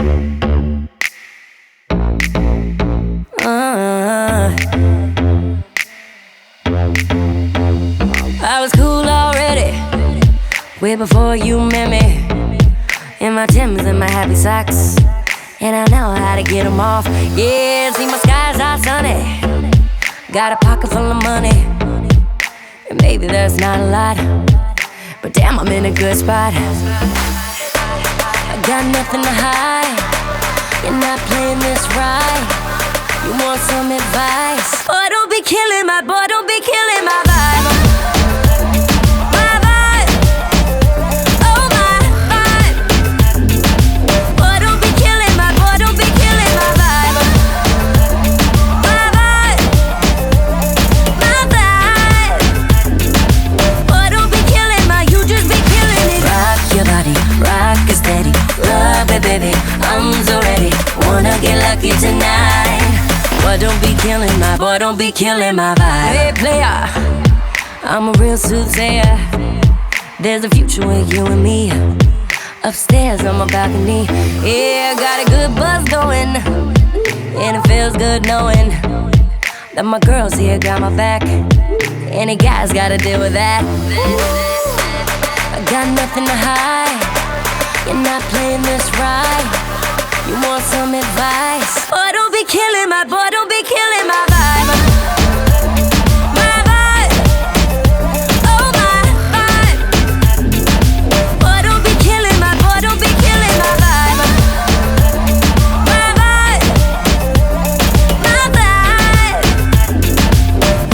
I was cool already, way before you met me. In my Timbs and my happy socks, and I know how to get them off. Yeah, see my skies are sunny, got a pocket full of money. And maybe that's not a lot, but damn, I'm in a good spot. I got nothing to hide, you're not playing this right. You want some advice? Boy, don't be killing my, boy, don't be killing my vibe. Baby, I'm so ready, wanna get lucky tonight. Boy, don't be killing my, boy, don't be killing my vibe. Hey player, I'm a real soothsayer. There's a future with you and me, upstairs on my balcony. Yeah, got a good buzz going, and it feels good knowing that my girls here got my back. Any guys gotta deal with that. I got nothing to hide, you're not playing this right. You want some advice? Boy, don't be killing my, boy, don't be killing my vibe. My vibe, oh my vibe. Boy, don't be killing my, boy, don't be killing my vibe. My vibe, my vibe.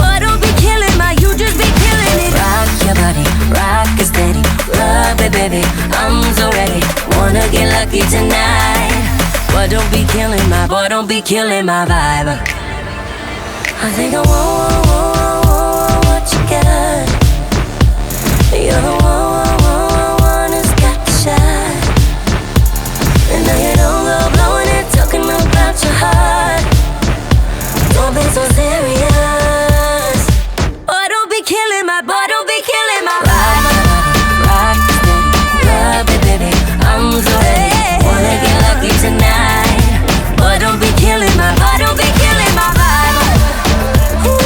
Boy, don't be killing my, you just be killing it. Rock your body, rock it steady, rub it, baby, I'm so ready, wanna get lucky tonight. Boy, don't be killing my, boy, don't be killing my vibe. I think I want what you got. You're the one who's got the shot. And now you don't go blowing it, talking about your heart. Don't be so serious. Boy, don't be killing my, boy, don't be killing my vibe. Rock it steady, rub it, baby, I'm so ready, wanna get lucky tonight. Boy, don't be killing my, boy, don't be killing my vibe. Ooh.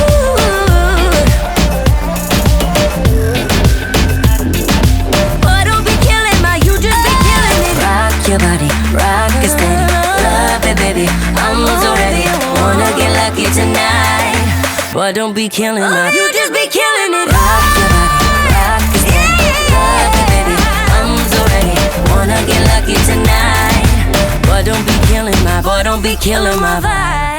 Boy, don't be killing my, you just be killing it. Rock your body, rock it steady, rub it, baby, I'm so ready, wanna get lucky tonight. Boy, don't be killing my, you just be killing it. Rock your body, rock it steady, rub it, baby, I'm so ready, wanna get lucky tonight. Boy, don't be killing my, boy, don't be killing my vibe.